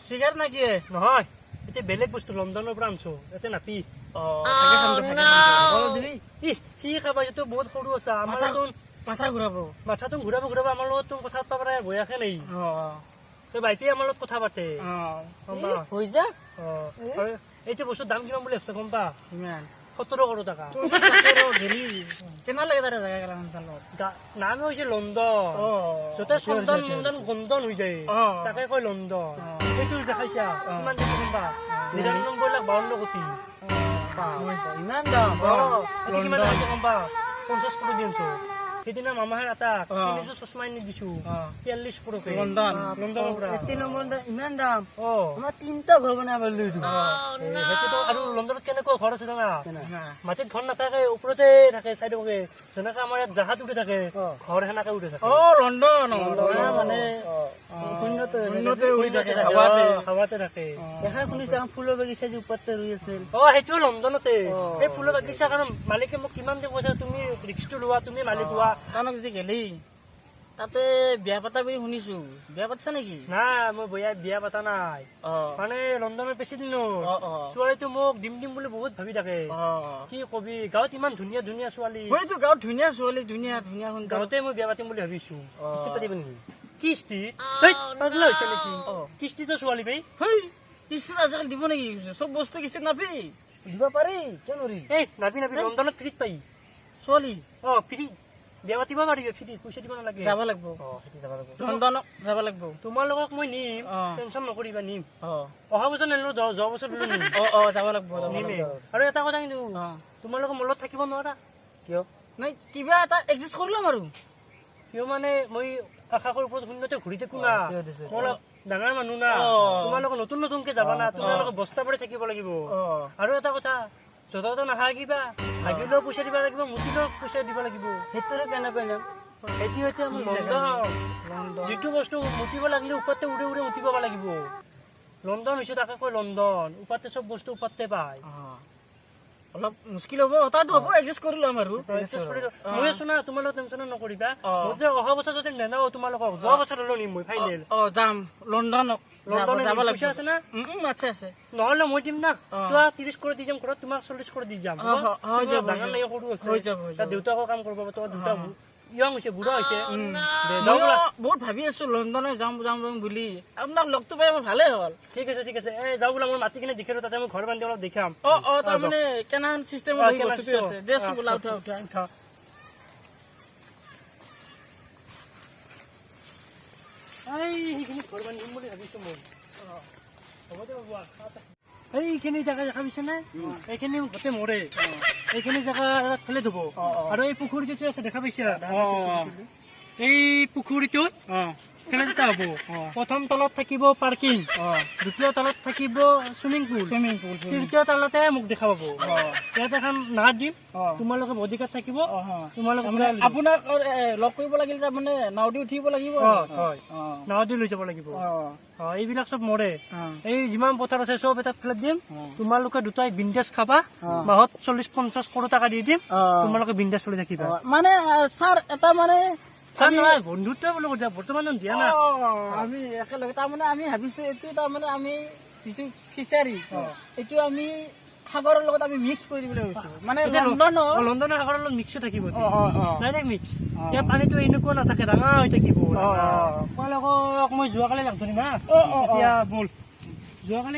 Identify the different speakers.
Speaker 1: cigarette নাকি
Speaker 2: নহয় এতিয়া বেলেগ বস্তু লণ্ডনৰ পৰা আনছো ইয়াতে নাপি সি খাবা এইটো বহুত সৰু আছে আমাৰ
Speaker 1: মাথা ঘূৰাব
Speaker 2: মাথাটো ঘূৰাব আমাৰ লগত তুমি কথা পাতিব পাৰে বয়াকে নাই তই বাইতে আমাৰ লগত কথা পাতে
Speaker 1: হৈ যা
Speaker 2: এইটো বস্তুৰ দাম কিমান বুলি ভাবছা গম পা
Speaker 1: ইমান
Speaker 2: 17 কোটি টাকা
Speaker 1: কেনা লাগে তাৰে জাগা
Speaker 2: নাম হৈছে লণ্ডন য'তে চন্দন মন্দন গন্ধন হৈ যায় তাকে কয় লণ্ডন সেইটো দেখাইছা কিমান দিন গম পা 99,52 কোটি
Speaker 1: ইমান দাম
Speaker 2: কিমান হৈছে গম পা 50 কোটি দিনছো সেইদিনা মামাহে এটা কিনিছো চশমা আনি দিছো 43 কোটি লণ্ডনৰ পৰা
Speaker 1: 3 নম্বৰ ইমান দাম আমাৰ 3টা ঘৰ বনাব পাৰিলো
Speaker 2: সেইটোতো আৰু লণ্ডনত কেনেকুৱা ঘৰ আছে জানা মাটিত ঘৰ নাথাকে ওপৰতে থাকে চাইডে যেনেকে আমাৰ ইয়াত জাহাজ উঠি থাকে ঘৰ সেনেকে উঠি থাকে
Speaker 1: লণ্ডন মানে
Speaker 2: হাৱাতে থাকে
Speaker 1: দেখা শুনিছা ফুলৰ বাগিচা যে ওপৰতে ৰুই আছিল
Speaker 2: সেইটো লণ্ডনতে এই ফুলৰ বাগিচা কাৰণ মালিকে মোক কিমান যে কৈছে তুমি ৰিক্সটো লোৱা তুমি মালিক হোৱা
Speaker 1: তানক যে গেলি তাতে বিয়া পাতা বুলি শুনিছো বিয়া পাতছা নেকি
Speaker 2: নাই মই বিয়া পাতা নাই মানে লণ্ডনৰ বেছি দিন ছোৱালীটো মোক দিম বুলি বহুত ভাবি থাকে কি কবি গাঁৱত ইমান ধুনীয়া ধুনীয়া ছোৱালী
Speaker 1: হয়তো গাঁৱত ধুনীয়া ছোৱালী ধুনীয়া
Speaker 2: গাঁৱতে মই বিয়া পাতিম বুলি ভাবিছো কিস্তি পাতিব নেকি কিস্তি হৈছে নেকি কিস্তিতো ছোৱালী পাই
Speaker 1: কিস্তিত আজিকালি দিব নেকি চব বস্তু কিস্তিত নাপি দিব পাৰি কিয় নৰি
Speaker 2: নাপি লণ্ডনত ফ্ৰীত পাই
Speaker 1: ছোৱালী
Speaker 2: ফ্ৰী বিয়া পাতিব পাৰিবি ফ্ৰী পইচা দিব নালাগে
Speaker 1: যাব লাগিব লণ্ডনত যাব লাগিব
Speaker 2: তোমালোকক মই নিম টেনচন নকৰিবা নিম অহা বছৰ নিলো যোৱা বছৰ নিলো নিম
Speaker 1: যাব লাগিব
Speaker 2: নিমে আৰু এটা কথা কিন্তু তোমালোকৰ মলত থাকিব নোৱাৰা
Speaker 1: কিয় নাই কিবা এটা এডজাষ্ট কৰি ল'ম আৰু
Speaker 2: কিয় মানে মই আকাশৰ ওপৰত শূন্যতে ঘূৰি থাকো না মই ডাঙৰ মানুহ না তোমালোকে নতুন নতুনকে যাবা না তোমালোকে বস্তা পৰি থাকিব লাগিব আৰু এটা কথা য'ত নাহাগিবা হাগিলেও পইচা দিব লাগিব মুতিলেও পইচা দিব লাগিব
Speaker 1: সেইটোৰে কেনেকৈ যাম
Speaker 2: সেইটো হৈছে যিটো বস্তু মুতিব লাগিলে ওপৰতে উৰি উৰি মুতিব লাগিব লণ্ডন হৈছে তাকে কয় লণ্ডন ওপৰতে চব বস্তু ওপৰতে পায়
Speaker 1: অলপ মুস্কিল হ'ব তাত হ'ব এডজাষ্ট কৰি ল'ম আৰু
Speaker 2: মই আছো না তোমালোকে টেনচন নকৰিবা অহা বছৰ যদি নেনাও তোমালোকক যোৱা বছৰ হলেও নিম মই ফাইনেল
Speaker 1: যাম লণ্ডনক
Speaker 2: যাব লাগিব আছে না
Speaker 1: আছে
Speaker 2: নহলে মই দিম না তোৱা 30 কৰি দি যাম ঘৰত তোমাক 40 কৰি দি যাম ডাঙৰ লাগে সৰু আছে দেউতাকৰ কাম কৰিব তোৰ দেউতা ইয়ং হৈছে বুঢ়া হৈছে
Speaker 1: বহুত ভাবি আছো লণ্ডনে যাম বুলি আপোনাক লগটো পাই মোৰ ভালে হ'ল
Speaker 2: ঠিক আছে যাওঁ বোলা মই মাতি কিনে দেখিলো তাতে মই ঘৰ বান্ধি অলপ দেখাম
Speaker 1: তাৰমানে কেনান চিষ্টেম আছে দেশ বোলা উঠা
Speaker 2: সেইখিনি ঘৰ বান্ধিম বুলি ভাবিছো মই হ'ব দে বাবু এইখিনি জেগা দেখা পাইছে নে এইখিনি গোটেই মৰে এইখিনি জেগা ফেলে থব আৰু এই পুখুৰীটো আছে দেখা পাইছা এই পুখুৰীটোত ফেলে দিতা হব প্ৰথম তলত থাকিব পাৰ্কিং দ্বিতীয় তলত থাকিব চুইমিং পুল তৃতীয় তলতে মোক দেখা পাব ইয়াত এখন নাট দিম তোমালোকে বডিগাৰ্ড থাকিব তোমালোকে
Speaker 1: আপোনাক লগ কৰিব লাগিল তাৰমানে নাও দি উঠিব লাগিব
Speaker 2: নাও দি লৈ যাব লাগিব এইবিলাক চব মৰে এই যিমান পথাৰ আছে চব এটা ফ্লেট দিম তোমালোকে দুটাই বিন্দাছ খাবা মাহত 40-50 কোটি টকা দি দিম তোমালোকে বিন্দাছ চলি থাকিবা
Speaker 1: মানে ছাৰ এটা মানে
Speaker 2: বন্ধুত্ব বুলি কথা বৰ্তমান দিয়া না
Speaker 1: আমি একেলগে তাৰমানে আমি ভাবিছো এইটো তাৰমানে আমি যিটো ফিচাৰী এইটো আমি সাগৰৰ লগত আমি মিক্স কৰি দিবলৈ কৈছো মানে
Speaker 2: লণ্ডনৰ সাগৰৰ লগত মিক্স থাকিব ডাইৰেক্ট মিক্স ইয়াৰ পানীটো এনেকুৱা নাথাকে ডাঙৰ হৈ থাকিব তোমালোকক মই যোৱাকালি লগ ধৰিম হা এতিয়া বল যোৱাকালি